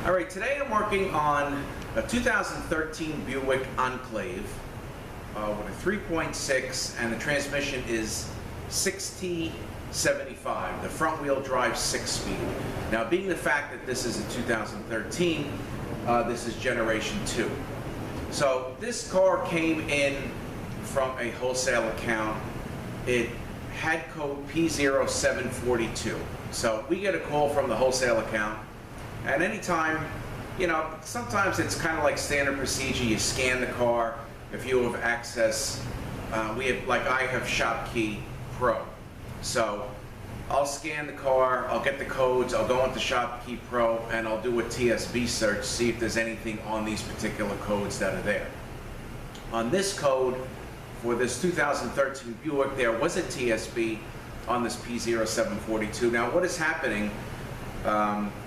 All right, today I'm working on a 2013 Buick Enclave with a 3.6, and the transmission is 6T75, the front wheel drive 6-speed. Now, being the fact that this is a 2013, this is generation 2. So this car came in from a wholesale account. It had code P0742. So we get a call from the wholesale account. And anytime, you know, sometimes it's kind of like standard procedure. You scan the car. If you have access, I have ShopKey Pro. So I'll scan the car, I'll get the codes, I'll go into ShopKey Pro, and I'll do a TSB search, see if there's anything on these particular codes that are there. On this code, for this 2013 Buick, there was a TSB on this P0742. Now, what is happening?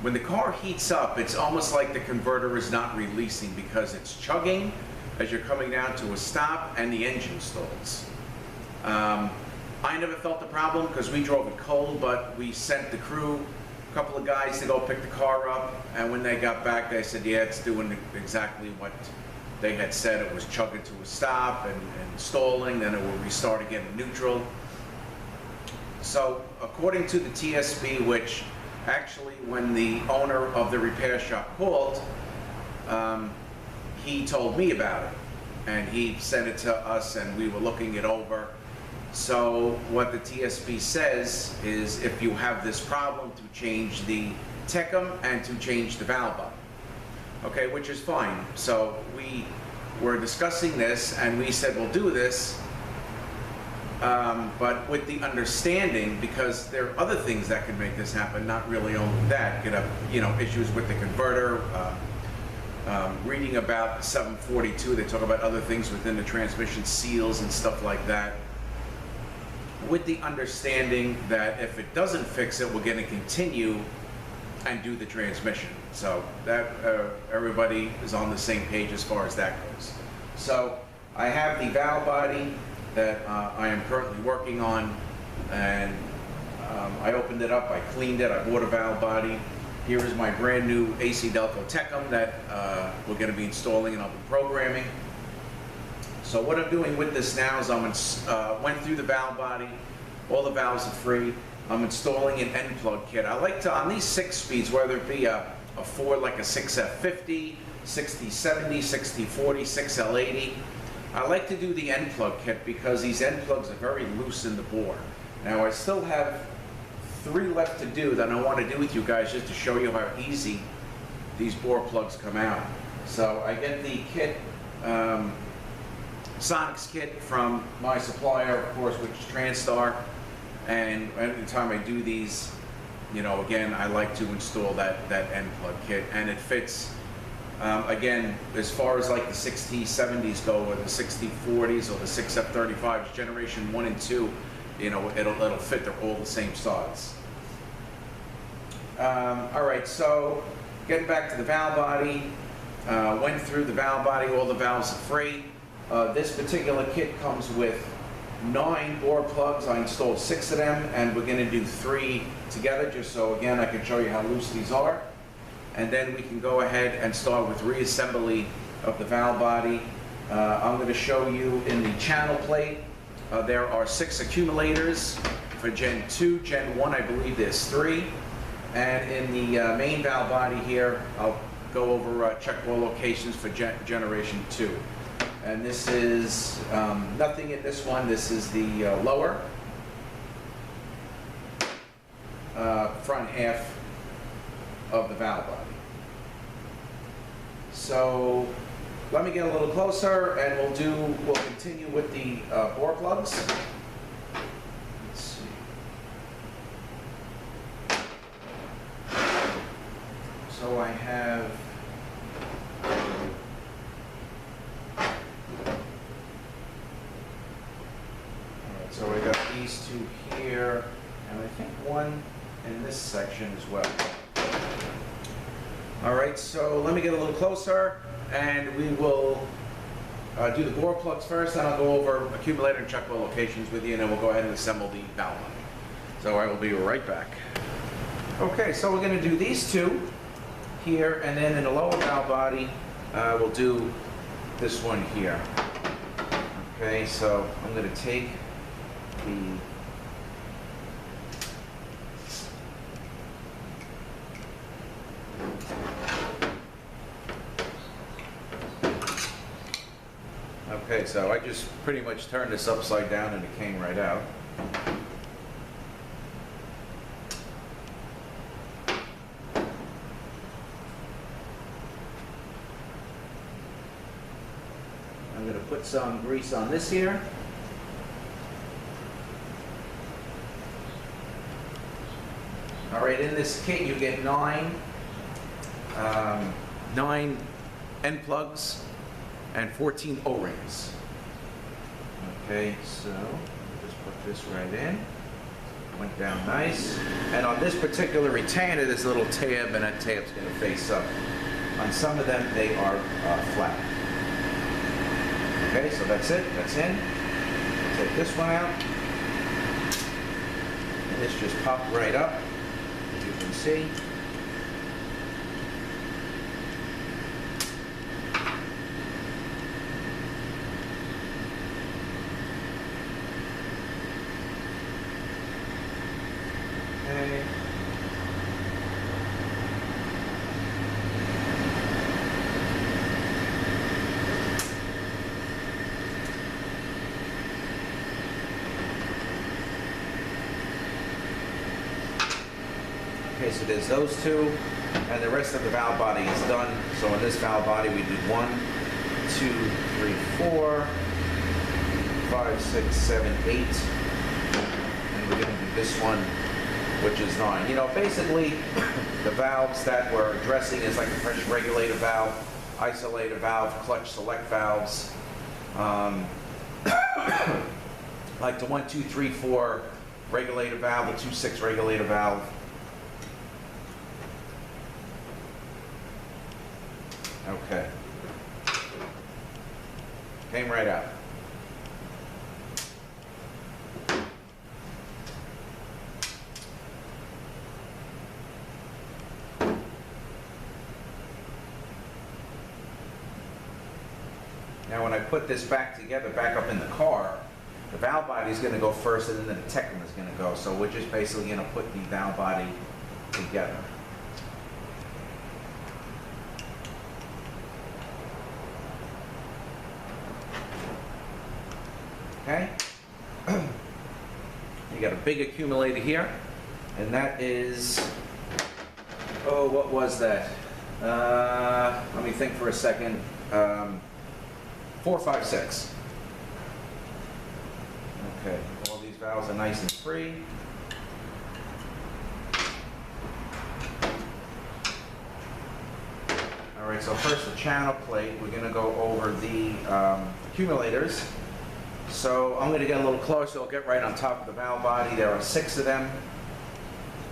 When the car heats up, it's almost like the converter is not releasing because it's chugging as you're coming down to a stop and the engine stalls. I never felt the problem because we drove it cold, but we sent the crew, a couple of guys, to go pick the car up, and when they got back, they said, yeah, it's doing exactly what they had said. It was chugging to a stop and stalling, then it would restart again in neutral. So according to the TSB, which actually, when the owner of the repair shop called, he told me about it, and he sent it to us, and we were looking it over. So what the TSB says is, if you have this problem, to change the Tehcm and to change the valve body. Okay, which is fine. So we were discussing this, and we said, we'll do this, but with the understanding, because there are other things that could make this happen, not really only that. You could have, issues with the converter. Reading about the 742, they talk about other things within the transmission, seals and stuff like that. With the understanding that if it doesn't fix it, we're going to continue and do the transmission. So that everybody is on the same page as far as that goes. So I have the valve body that I am currently working on, and I opened it up, I cleaned it, I bought a valve body. Here is my brand new AC Delco Tehcm that we're going to be installing and I'll be programming. So what I'm doing with this now is went through the valve body, all the valves are free. I'm installing an end plug kit. I like to, on these 6 speeds, whether it be a Ford like a 6F50, 6070, 6040, 6L80, I like to do the end plug kit because these end plugs are very loose in the bore. Now I still have 3 left to do that I want to do with you guys, just to show you how easy these bore plugs come out. So I get the kit, Sonics kit, from my supplier, of course, which is TranStar. And every time I do these, again, I like to install that end plug kit, and it fits. Again, as far as like the 6T70s go, or the 6040s, or the 6F35s, generation 1 and 2, it'll fit. They're all the same size. All right, so getting back to the valve body, went through the valve body. All the valves are free. This particular kit comes with 9 bore plugs. I installed 6 of them, and we're going to do 3 together, just so again I can show you how loose these are. And then we can go ahead and start with reassembly of the valve body. I'm going to show you in the channel plate, there are 6 accumulators for Gen 2. Gen 1, I believe there's 3. And in the main valve body here, I'll go over check bore locations for generation 2. And this is nothing in this one. This is the lower front half of the valve body. So let me get a little closer, and we'll continue with the bore plugs. Let's see. So I have So I got these 2 here, and I think 1 in this section as well. All right, so let me get a little closer, and we will do the bore plugs first, then I'll go over accumulator and check bore locations with you, and then we'll go ahead and assemble the valve body. So I will be right back. Okay, so we're going to do these 2. here, and then in the lower valve body, we'll do this one here. Okay, so I'm going to take the Okay, so I just pretty much turned this upside down and it came right out. I'm going to put some grease on this here. All right, in this kit you get nine end plugs and 14 O-rings. Okay, so just put this right in. Went down nice. And on this particular retainer, there's a little tab, and that tab's going to face up. On some of them, they are flat. Okay, so that's it. That's in. We'll take this one out. And this just popped right up, as you can see. Okay, so there's those two, and the rest of the valve body is done. So in this valve body, we did 1, 2, 3, 4, 5, 6, 7, 8, and we're going to do this one, which is 9. You know, basically, the valves that we're addressing is like the pressure regulator valve, isolator valve, clutch select valves, like the 1, 2, 3, 4 regulator valve, the 2, 6 regulator valve. Okay. Came right out. Now when I put this back together, back up in the car, the valve body is going to go first and then the Tehcm is going to go. So we're just basically going to put the valve body together. Okay, you got a big accumulator here, and that is, oh, what was that? Let me think for a second. 4, 5, 6. Okay, all these valves are nice and free. All right, so first the channel plate. We're going to go over the accumulators. So I'm going to get a little closer. I'll get right on top of the valve body. There are 6 of them,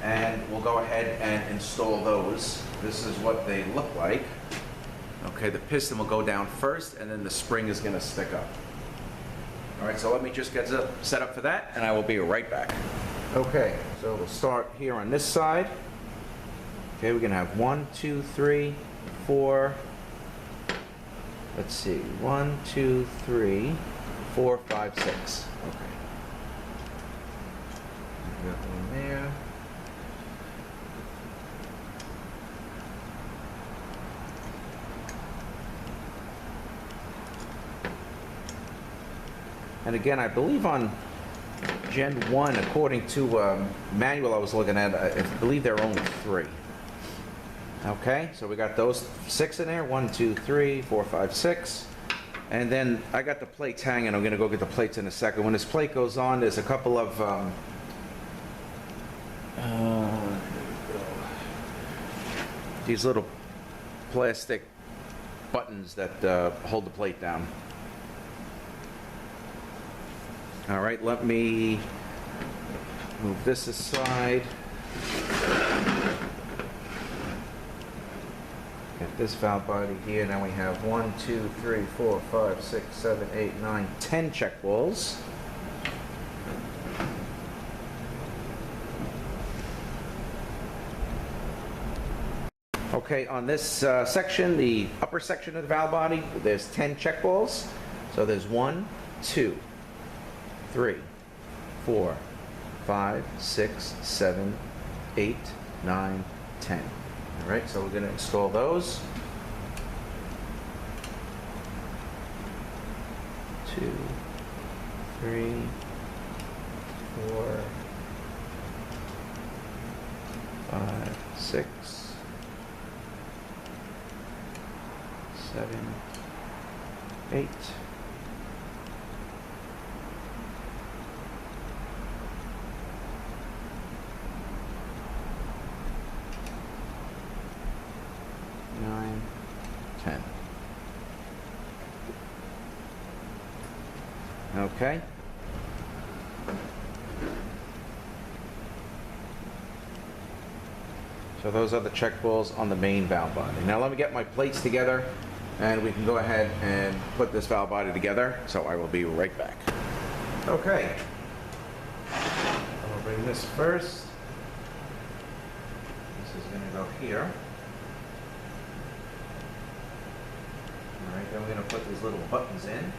and we'll go ahead and install those. This is what they look like. Okay, the piston will go down first, and then the spring is going to stick up. All right, so let me just get set up for that, and I will be right back. Okay, so we'll start here on this side. Okay, we're going to have 1, 2, 3, 4. Let's see, 1, 2, 3. 4, 5, 6. Okay. Got one there. And again, I believe on Gen 1, according to manual I was looking at, I believe there are only 3. Okay, so we got those 6 in there. 1, 2, 3, 4, 5, 6. And then I got the plates hanging. I'm going to go get the plates in a second. When this plate goes on, there's a couple of these little plastic buttons that hold the plate down. All right, let me move this aside. Get this valve body here. Now we have 1, 2, 3, 4, 5, 6, 7, 8, 9, 10 check walls. Okay, on this section, the upper section of the valve body, there's 10 check balls. So there's 1, 2, 3, 4, 5, 6, 7, 8, 9, 10. All right, so we're going to install those. 2, 3, 4, 5, 6, 7, 8. 9, 10. Okay. So those are the check balls on the main valve body. Now let me get my plates together and we can go ahead and put this valve body together. So I will be right back. Okay. I'll bring this first. This is going to go here. Alright, then we're going to put these little buttons in.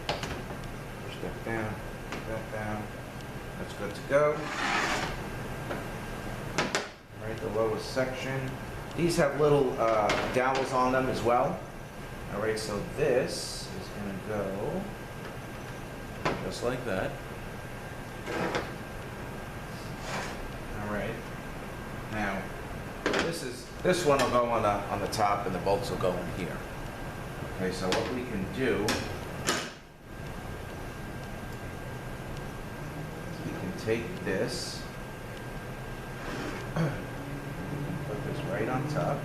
Push that down, put that down. That's good to go. Alright, the lowest section. These have little dowels on them as well. Alright, so this is going to go just like that. Alright. Now, this one will go on the top and the bolts will go in here. Okay, so what we can do is we can take this, put this right on top.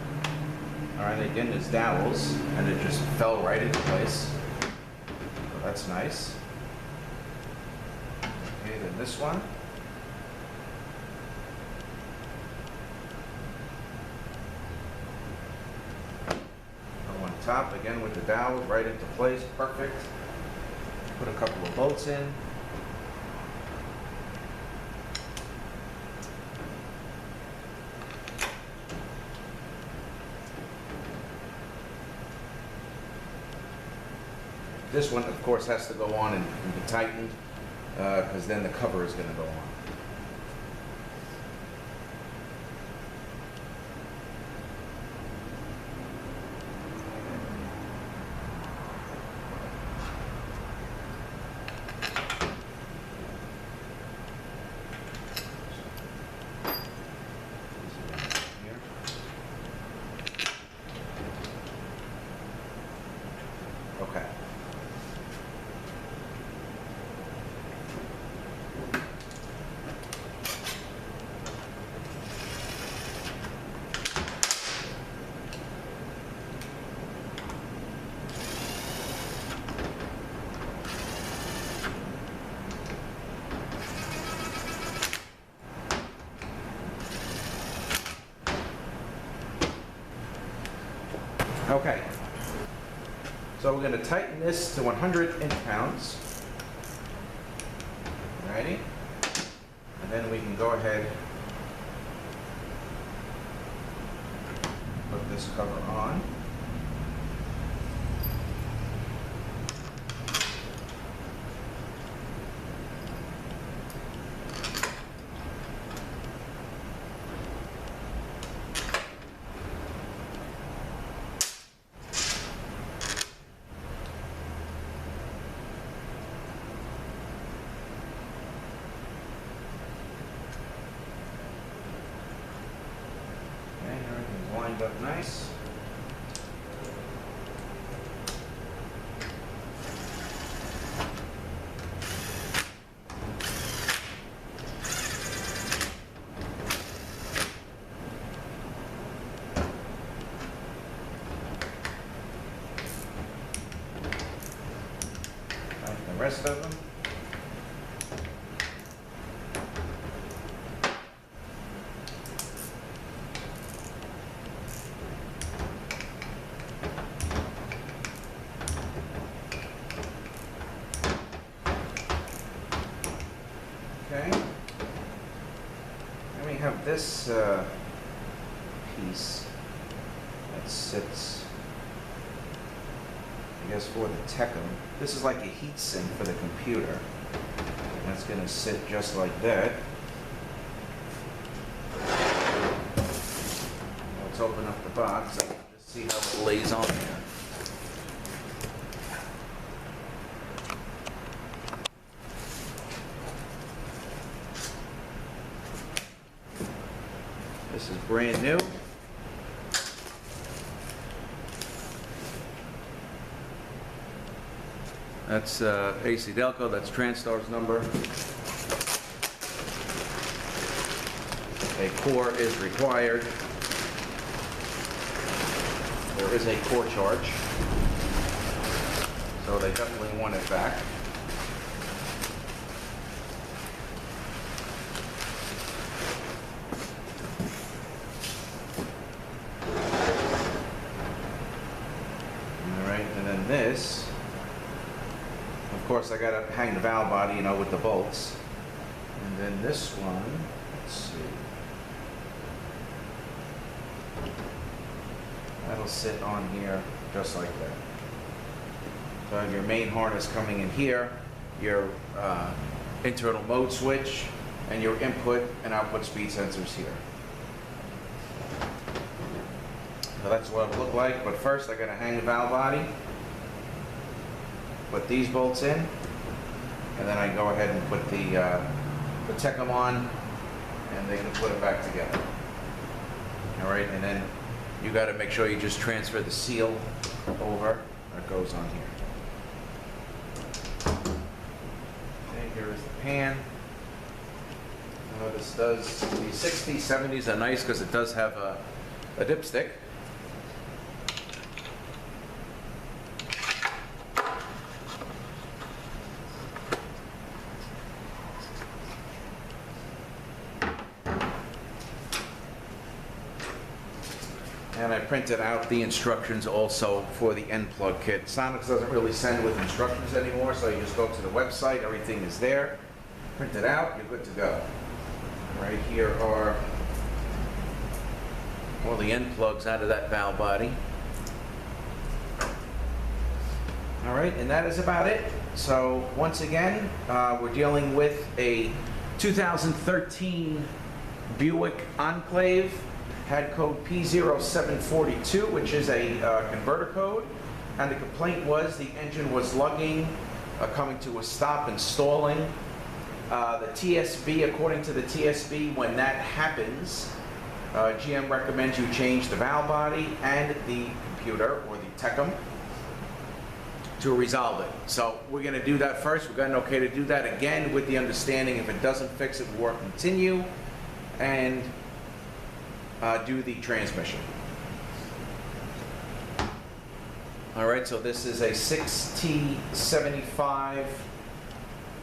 Alright, again, there's dowels, and it just fell right into place. So that's nice. Okay, then this one. Top again with the dowels right into place, perfect. Put a couple of bolts in. This one, of course, has to go on and be tightened because then the cover is going to go on. Okay. Okay. So we're going to tighten this to 100 inch-pounds. Alrighty? And then we can go ahead put this cover on. Lined up nice. Like the rest of them. Okay. we have this piece that sits, I guess, for the Tehcm. This is like a heat sink for the computer. That's going to sit just like that. Let's open up the box and just see how it lays on here. This is brand new. That's AC Delco, that's Transtar's number. A core is required. There is a core charge, so they definitely want it back. All right, and then this, of course, I gotta hang the valve body, you know, with the bolts. And then this one, let's see. That'll sit on here just like that. So I have your main harness coming in here, your internal mode switch, and your input and output speed sensors here. So that's what it'll look like, but first I gotta hang the valve body, put these bolts in, and then I can go ahead and put the Tehcm on, and they can put it back together. All right, and then you got to make sure you just transfer the seal over. That goes on here. Okay, here is the pan. This does, the 60s, 70s are nice because it does have a dipstick. And I printed out the instructions also for the end plug kit. Sonics doesn't really send with instructions anymore, so you just go to the website, everything is there. Print it out, you're good to go. Right here are all the end plugs out of that valve body. All right, and that is about it. So once again, we're dealing with a 2013 Buick Enclave. Had code P0742, which is a converter code, and the complaint was the engine was lugging, coming to a stop and stalling. The TSB, according to the TSB, when that happens, GM recommends you change the valve body and the computer, or the Tehcm, to resolve it. So we're going to do that first. We've got an okay to do that, again with the understanding if it doesn't fix it, we'll continue and do the transmission. All right, so this is a 6T75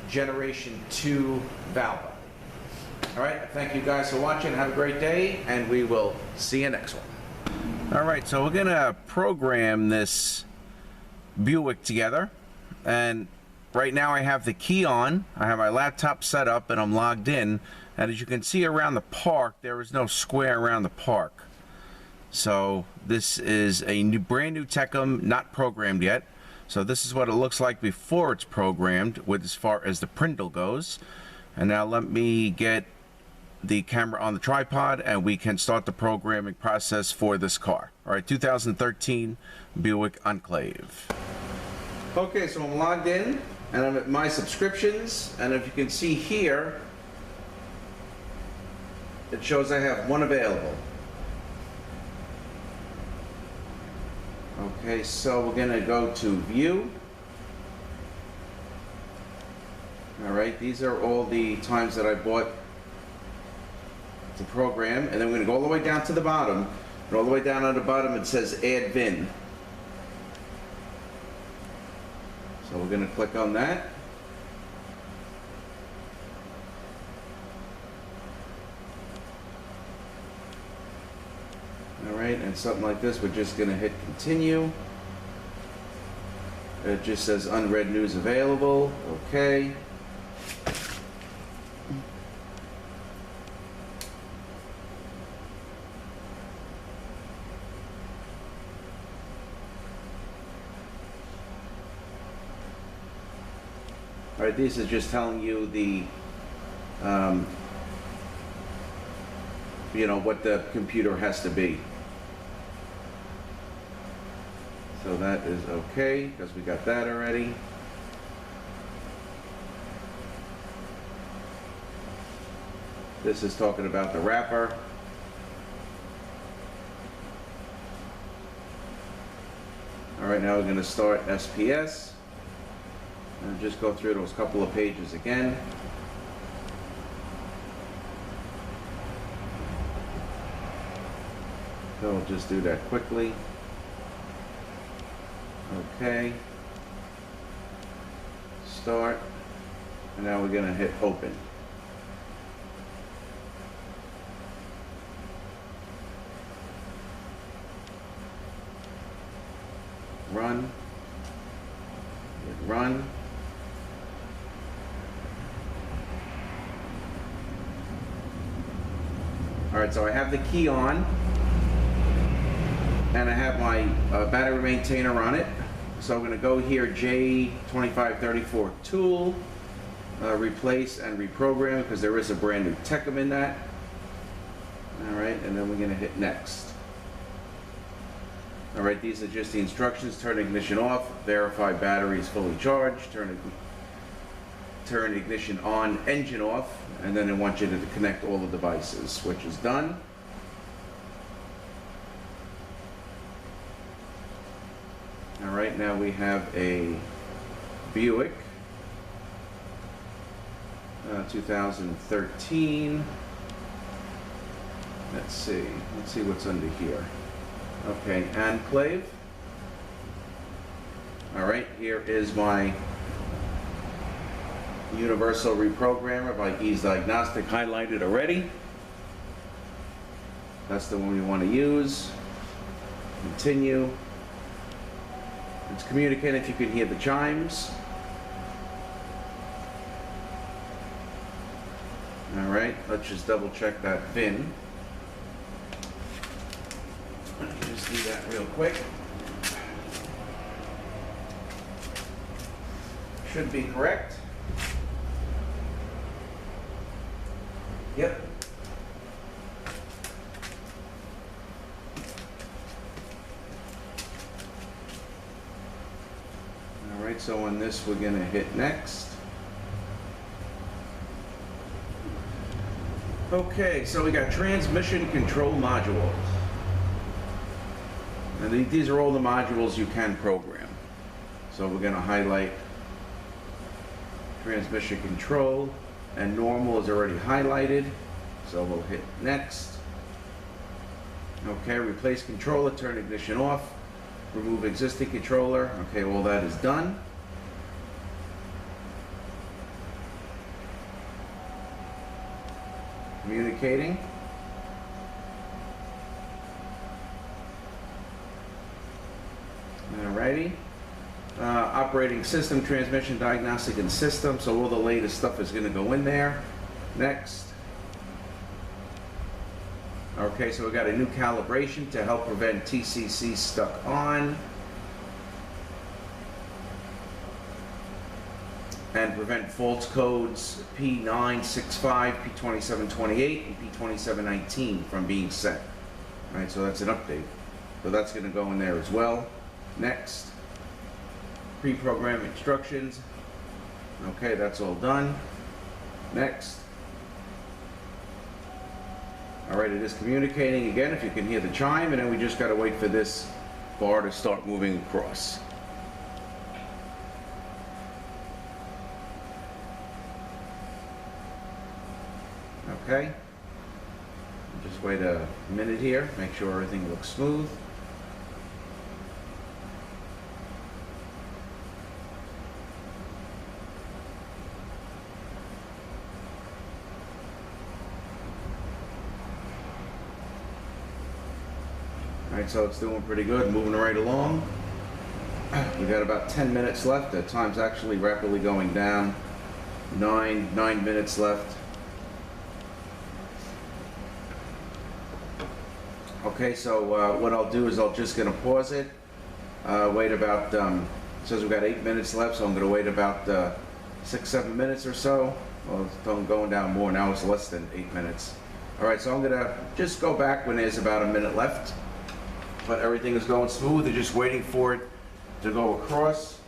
Generation 2 valve body. All right, thank you guys for watching. Have a great day, and we will see you next one. All right, so we're gonna program this Buick together, and right now I have the key on. I have my laptop set up, and I'm logged in. And as you can see around the park, there is no square around the park. So this is a brand new Tehcm, not programmed yet. So this is what it looks like before it's programmed, with as far as the printer goes. And now let me get the camera on the tripod, and we can start the programming process for this car. All right, 2013 Buick Enclave. Okay, so I'm logged in, and I'm at my subscriptions, and if you can see here, it shows I have one available. Okay, so we're gonna go to view. All right, these are all the times that I bought the program, and then we're gonna go all the way down to the bottom, and all the way down on the bottom it says add VIN. So we're gonna click on that. Alright, and something like this, we're just going to hit continue. It just says unread news available. Okay. All right, this is just telling you the, what the computer has to be. So that is okay, because we got that already. This is talking about the wrapper. All right, now we're going to start SPS. And just go through those couple of pages again. So we'll just do that quickly. Okay. Start. And now we're going to hit open. Run. Hit run. All right, so I have the key on, and I have my battery maintainer on it. So I'm going to go here, J2534 tool, replace and reprogram, because there is a brand new Tehcm in that. All right, and then we're going to hit next. All right, these are just the instructions. Turn ignition off, verify battery is fully charged, turn ignition on, engine off, and then it wants you to connect all the devices, which is done. All right, now we have a Buick 2013. Let's see what's under here. Okay, Enclave. All right, here is my Universal Reprogrammer by Ease Diagnostic, highlighted already. That's the one we want to use. Continue. It's communicating if you can hear the chimes. All right, let's just double check that VIN. Just do that real quick. Should be correct. Yep. All right, so on this we're going to hit next. Okay, so we got transmission control modules. And these are all the modules you can program. So we're going to highlight transmission control, and normal is already highlighted, so we'll hit next. Okay, replace controller, turn ignition off, remove existing controller. Okay, all that is done. Communicating. Alrighty. Operating system, transmission, diagnostic, and system. So all the latest stuff is going to go in there. Next. Okay, so we got a new calibration to help prevent TCC stuck on and prevent fault codes P965, P2728, and P2719 from being set. All right, so that's an update. So that's going to go in there as well. Next. Pre-program instructions. Okay, that's all done. Next. All right, it is communicating again, if you can hear the chime, and then we just got to wait for this bar to start moving across. Okay. Just wait a minute here, make sure everything looks smooth. Alright, so it's doing pretty good, moving right along. We got about 10 minutes left. The time's actually rapidly going down. 9 minutes left. Okay, so what I'll do is I'll just gonna pause it. Wait about, it says we've got 8 minutes left, so I'm gonna wait about 6-7 minutes or so. Well, it's going down more now. It's less than 8 minutes. All right, so I'm gonna just go back when there's about a minute left, but everything is going smooth. They're just waiting for it to go across.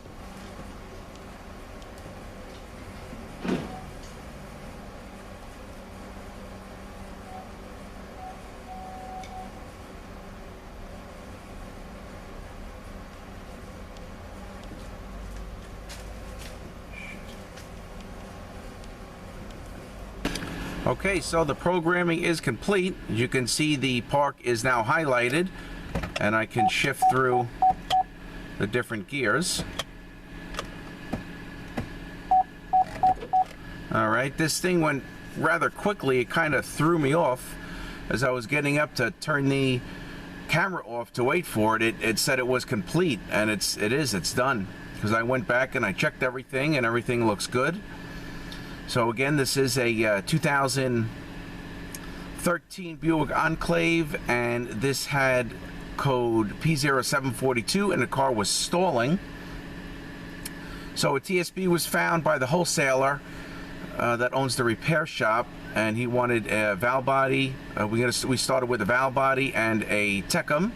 Okay, so the programming is complete. As you can see, the park is now highlighted, and I can shift through the different gears. All right, this thing went rather quickly. It kind of threw me off as I was getting up to turn the camera off to wait for it. It said it was complete, and it's done. Because I went back and I checked everything, and everything looks good. So again, this is a 2013 Buick Enclave, and this had code P0742, and the car was stalling. So a TSB was found by the wholesaler that owns the repair shop, and he wanted a valve body. We started with a valve body and a Tehcm,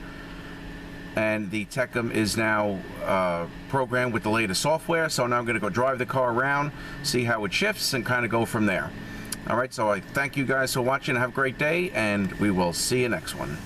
and the Tehcm is now programmed with the latest software. So now I'm going to go drive the car around, see how it shifts, and kind of go from there. All right, so I thank you guys for watching. Have a great day, and we will see you next one.